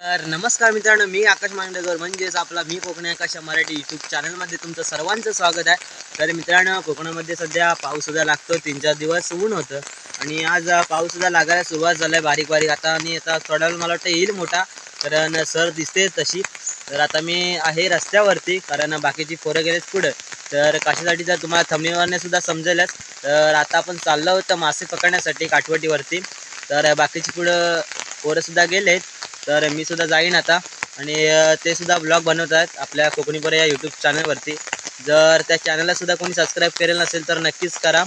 तर नमस्कार मित्रांनो, मी आकाश मांडेकर म्हणजेच आपला मी कोकणी आकाश मराठी यूट्यूब चॅनलमध्ये तुमचं सर्वांचं स्वागत आहे. तर मित्रांनो, कोकणामध्ये सध्या पाऊससुद्धा लागतो. 3-4 दिवस ऊन होतं आणि आज पाऊससुद्धा लागायला सुरुवात झाली आहे बारीक बारीक. आता थोड्या वेळ मला वाटतं येईल मोठा, कारण सर दिसते तशी. तर आता मी आहे रस्त्यावरती, कारण बाकीची पोरं गेलेत पुढं. तर कशासाठी जर तुम्हाला थंबनेलवरने सुद्धा समजेलच. तर आता आपण चाललो होतं मासे पकडण्यासाठी काठवटीवरती. तर बाकीची पुढं पोरंसुद्धा गेलेत. तर मी सुद्धा जाईन आता आणि ते सुद्धा ब्लॉग बनवत आहेत आपल्या कोकणीपर या यूट्यूब चॅनलवरती. जर त्या चॅनलला सुद्धा कोणी सबस्क्राईब केलेलं नसेल तर नक्कीच करा.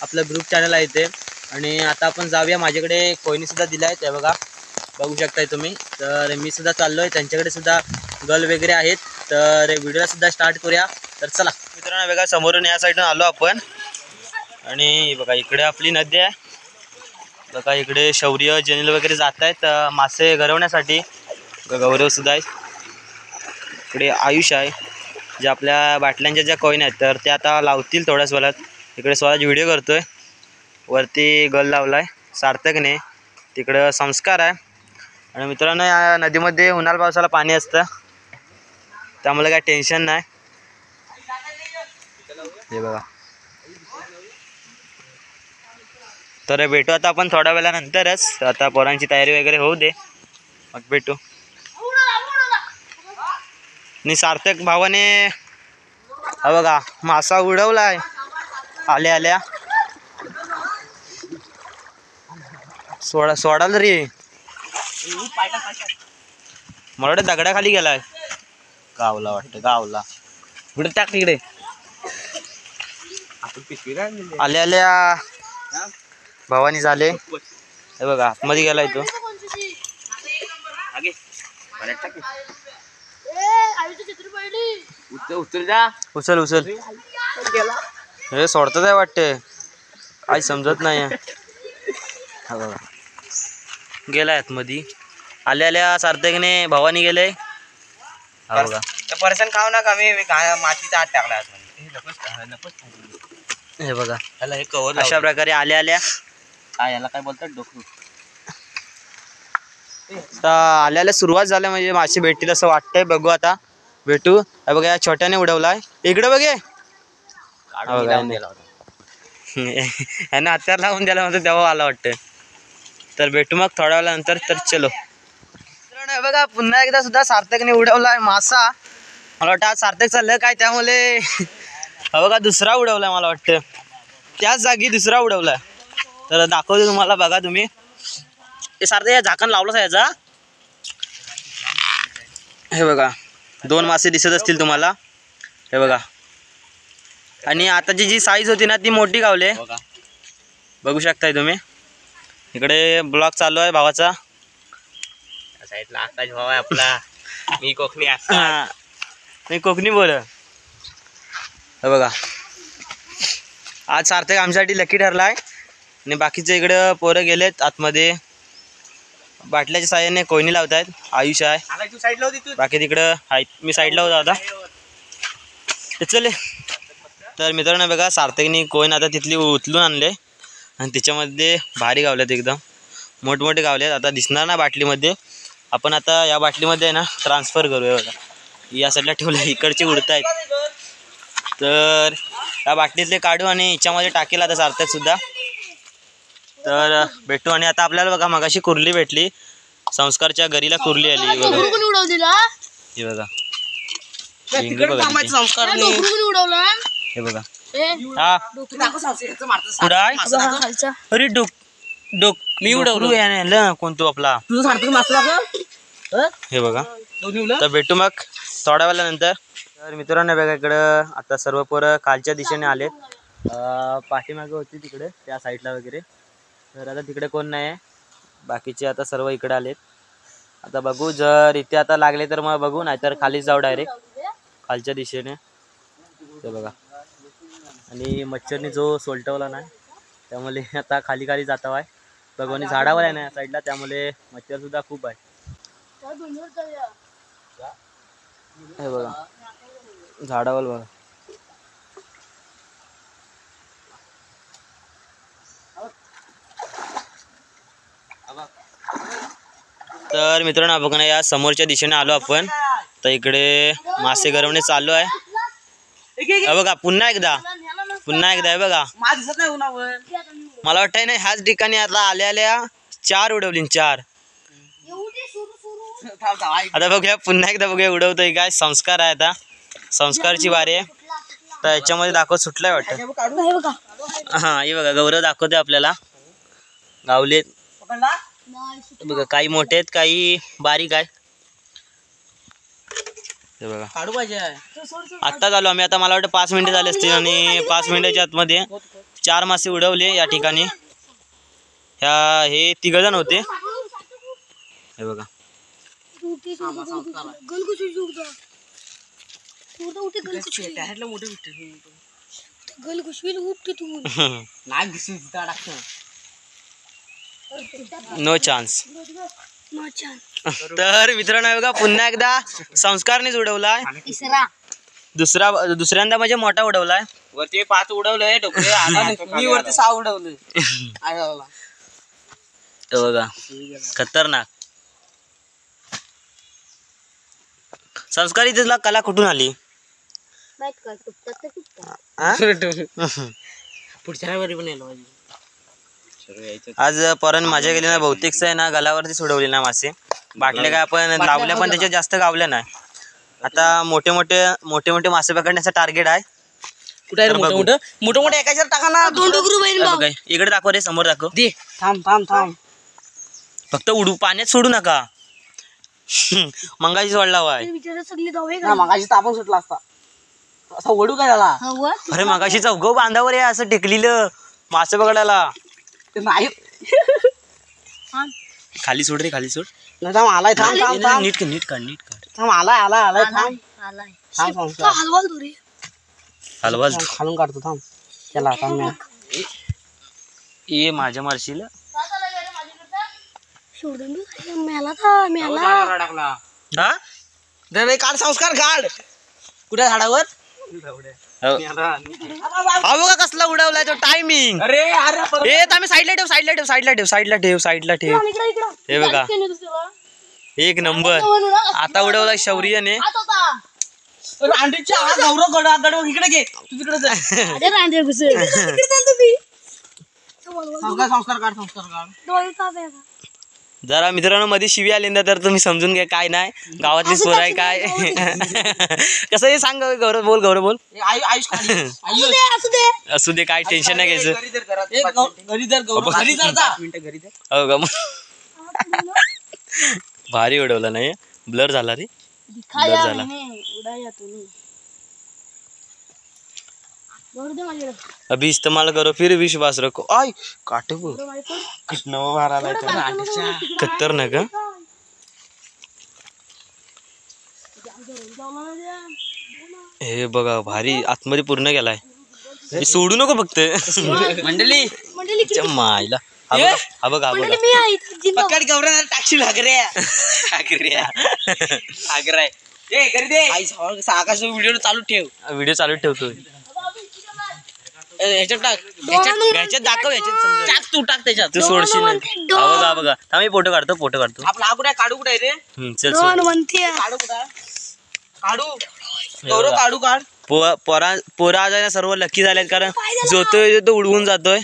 आपलं ग्रुप चॅनल आहे ते. आणि आता आपण जाऊया. माझ्याकडे कोयनीसुद्धा दिला आहे, ते बघू शकताय तुम्ही. तर मी सुद्धा चाललो आहे, त्यांच्याकडे सुद्धा गल वगैरे आहेत. तर व्हिडिओला सुद्धा स्टार्ट करूया. तर चला मित्रांनो, बघा समोरून या साईडून आलो आपण आणि बघा इकडे आपली नदी आहे. बघा इकडे शौर्य जनील वगैरे जात आहेत मासे गरवण्यासाठी. गौरव सुद्धा आहे. इकडे आयुष आहे, जे आपल्या बाटल्यांच्या ज्या कॉईन आहेत तर ते आता लावतील थोड्याच वेळात. इकडे स्वतःच व्हिडिओ करतोय. वरती गल लावलाय सार्थकने, तिकडं संस्कार आहे. आणि मित्रांनो, या नदीमध्ये उन्हाळा पावसाला पाणी असतं, त्यामुळे काय टेन्शन नाही. हे बघा. तर भेटू आता आपण थोड्या वेळानंतरच. आता पोरांची तयारी वगैरे होऊ दे, मग भेटू. आणि सार्थक भावाने हा बघा मासा उडवलाय आल्या आल्या. सोडाल रे, मला वाटतं दगडाखाली गेलाय. गावला वाटतं, गावला. कुठे टाक तिकडे. आल्या आल्या भावानी झाले. हे बघा आतमध्ये गेलाय तो. उचल उचल. हे सोडतात आहे वाटते, काही समजत नाही. हा बघा गेलाय आतमध्ये. आल्या आल्या सार्थकने भावानी गेले. हा बघा पर्सन खाऊ नका, मी मातीचा आत टाकला. हे बघा अशा प्रकारे आल्या आल्या काय याला काय बोलतात डोकं. आता आल्याला सुरुवात झाल्या म्हणजे मासे भेटतील असं वाटतंय. बघू आता भेटू. हे बघा या छोट्याने उडवलाय. इकडे बघे ह्यानं हत्यार लावून द्यायला म्हणतो तेव्हा आला वाटतं. तर भेटू मग थोड्या वेळानंतर. तर चलो हे बघा पुन्हा एकदा सुद्धा सार्थकने उडवलाय मासा. मला वाटतं आज सार्थक चाललं काय, त्यामुळे हा बघा दुसरा उडवलाय. मला वाटतं त्याच जागी दुसरा उडवलाय. तर दाखवतो तुम्हाला, बघा तुम्ही. हे सार्थक या झाकण लावलंच आहे याचा. हे बघा 2 मासे दिसत असतील तुम्हाला. हे बघा. आणि आताची जी साईज होती ना ती मोठी गावले, बघू शकताय तुम्ही. इकडे ब्लॉग चालू आहे भावाचा. साईडला आकाश भाव आहे आपला. मी कोकणी आकाश, मी कोकणी बोल. हे बघा आज सार्थक आमच्यासाठी लकी ठरलाय. आणि बाकीचे इकडं पोरं गेलेत आतमध्ये, बाटल्याच्या साह्याने कोयनी लावत आहेत. आयुष आहे, बाकी तिकडं आहेत. मी साईडला होतो आता. चले. तर मित्रांनो बघा सार्थकनी कोईन आता तिथली उचलून आणले आणि त्याच्यामध्ये भारी गावल्यात, एकदम मोठमोठे गावलेत. आता दिसणार ना बाटलीमध्ये. आपण आता या बाटलीमध्ये आहे ना ट्रान्सफर करूया. बघा या साईडला ठेवले, इकडचे उडत आहेत. तर या बाटलीतले काढू आणि याच्यामध्ये टाकेल आता सार्थक सुद्धा. तर भेटू. आणि आता आपल्याला बघा मगाशी कुर्ली भेटली. संस्कारच्या घरीला कुर्ली आली. बघा हे बघा हे बघा. हा कुठं आहे? अरे डोक मी उडवलो कोणतो आपला. हे बघा. तर भेटू मग थोड्या वेळानंतर. तर मित्रांनो बघा इकडं आता सर्व पोरं खालच्या दिशेने आलेत. पाठीमागे होती तिकडे त्या साईडला वगैरे. तर आता तिकडे कोण नाही आहे, बाकीचे आता सर्व इकडे आलेत. आता बघू, जर इथे आता लागले तर मग बघू, नाहीतर खाली जाऊ डायरेक्ट खालच्या दिशेने. ते बघा. आणि मच्छरने जो सोलटवला नाही त्यामुळे आता खाली खाली जाता आहे. भगवानी झाडावर आहे ना या साईडला, त्यामुळे मच्छर सुद्धा खूप आहे. हे बघा झाडावर बघा. तर मित्रांनो बघा ना, या समोरच्या दिशेने आलो आपण. तर इकडे मासे गरवणे चालू आहे. बघा पुन्हा एकदा आहे बघा. मला वाटतंय ना ह्याच ठिकाणी आता आल्या 4 उडवली 4. आता बघूया पुन्हा एकदा बघूया उडवतोय काय. संस्कार आहे आता, संस्कारची वारी आहे. तर याच्यामध्ये दाखवत सुटलाय वाटतं. हा हे बघा गौरव दाखवते आपल्याला. गावले बघा, काही मोठे आहेत काही बारीक आहे. हे बघा काढू पाहिजे. आत्ताच आलो आम्ही. आता मला वाटतं 5 मिनिटं झाले असतील आणि 5 मिनिटाच्या आतमध्ये 4 मासे उडवले या ठिकाणी. हे 3 जण होते. हे बघा नो चान्स. तर मित्रांनो बघा पुन्हा एकदा संस्कारनेच उडवलाय. दुसऱ्यांदा म्हणजे मोठा उडवलाय. वरती 5 उडवलंय मी वरती 6 उडवलंय. बघा खतरनाक. संस्कारी तुला कला कुठून आली? पुढच्या वेळी पण येलो. आज परन माझ्या गेली ना बहुतेक आहे ना गलावरती सोडवली ना मासे. बाटले काय आपण लावल्या पण त्याच्यात जास्त गावल्या नाही. आता मोठे मोठे मासे पकडण्याचं टार्गेट आहे. कुठे मोठं एकाच्या टाका ना. इकडे दाखव रे, समोर दाखव. थांब फक्त उडू, पाण्यात सोडू नका. मंगाशी सोडला वाय. मगाशी तापून सुटला असता. असा वडू काय झाला? अरे मगाशी चौघ बांधावर आहे असं टेकलेलं मासे पकडायला. ते नाही खाली सोड रे, खाली सोड. थांब आलाय. थांब नीट काढ. थांब आलाय. थांब हलवा खालून काढतो. थांब चला थांब. ये माझ्या मारशील. काढ संस्कार काढ. कुठे झाडावर? बघा कसला उडवलाय तो टायमिंग. अरे आम्ही साईडला ठेव. हे बघा 1 नंबर. आता उडवलाय शौर्यने. रांडीच्या गौरव इकडे घे. तू तिकडे संस्कार काढ. जरा मित्रांनो मध्ये शिवी आली ना तर तुम्ही समजून घ्या. काय नाही गावातली सोर आहे काय. कसं हे सांग गौरव बोल. असू दे काय टेन्शन नाही घ्यायचं. भारी उडवला नाही. ब्लर झाला रे. अभी इस्तेमाल करो फिर विश्वास रखो. आय काट खतरनाक. हे बघा भारी आतमध्ये पूर्ण गेलाय. सोडू नको फक्त. मंडळी मायला हा बघा पकड गौरव टाकशील आकाश व्हिडिओ चालू ठेव. व्हिडिओ चालू ठेवतो. ह्याच्यात टाक. ह्याच्यात दाखव. टाक तू टाक त्याच्यात. तू सोडशील नाही. बघा आम्ही फोटो काढतो. आपला कुठे काढू कुठे रे? चल काढू कुठे काढू गौरव काढू काढ. पोरा आज आहे ना सर्व लकी झालेत कारण जोतोय तो उडवून जातोय.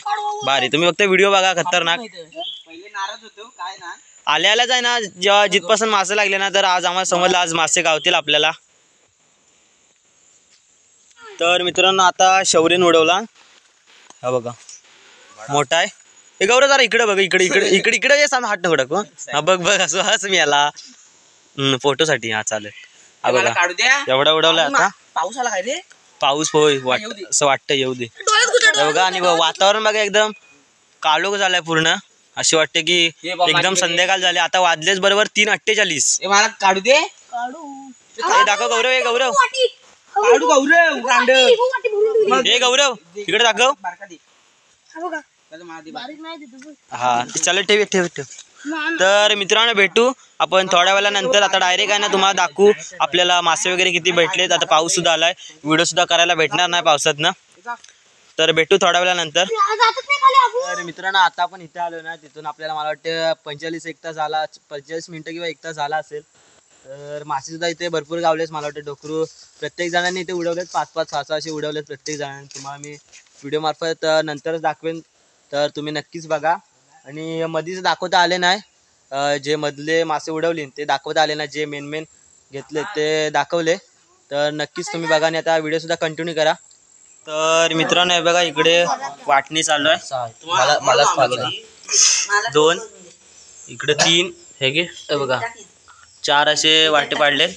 भारी. तुम्ही फक्त व्हिडिओ बघा खतरनाक. पहिले नाराज होतो काय ना. आल्यालाच आहे ना जेव्हा जिथपासून मासे लागले ना तर आज आम्हाला समजलं आज मासे गावतील आपल्याला. तर मित्रांनो आता शौर्यने उडवला. हा बघा मोठा आहे. हे गौरव जरा इकडे बघ. इकडे हात नको टाकू. हा बघ असं हस मी याला फोटो साठी. हा चालेल. हा बघा काढू द्या. एवढा उडवलाय आता. पाऊस आला काय रे? पाऊस होय असं वाटतं येऊ दे. बघा आणि वातावरण बघा एकदम काळोख झालाय पूर्ण. अशी वाटते की एकदम संध्याकाळ झाले. आता वाजलेच बरोबर 3:48. मला काढू दे. दाखव गौरव. हे गौरव हे गौरव इकडे दाखव. हा चालेल ठेव. तर मित्रांनो भेटू आपण थोड्या वेळानंतर. आता डायरेक्ट आहे ना तुम्हाला दाखवू आपल्याला मासे वगैरे किती भेटलेत. आता पाऊस सुद्धा आलाय. व्हिडिओ सुद्धा करायला भेटणार नाही पावसात ना. तर भेटू थोड्या वेळानंतर. तर मित्रांनो आता आपण इथे आलो ना, तिथून आपल्याला मला वाटतं 45 मिनिटं किंवा 1 तास झाला असेल. तर मासे सुद्धा इथे भरपूर गावलेत. मला वाटतं डोकरू प्रत्येक जणांनी इथे उडवलेत, 5-5, 6-6 असे उडवलेत प्रत्येक जणांनी. तुम्हाला मी व्हिडिओ मार्फत नंतरच दाखवेन, तर तुम्ही नक्कीच बघा. आणि मधीच दाखवता आले नाही, जे मधले मासे उडवले ते दाखवता आले नाही, जे मेन घेतले ते दाखवले. तर नक्कीच तुम्ही बघा आणि आता व्हिडिओ सुद्धा कंटिन्यू करा. तर मित्रांनो हे बघा इकडे वाटणी चालू आहे. मलाच फॉलो करा. 2 इकडे 3 हे घे, हे बघा 4 असे वाटे पाडले.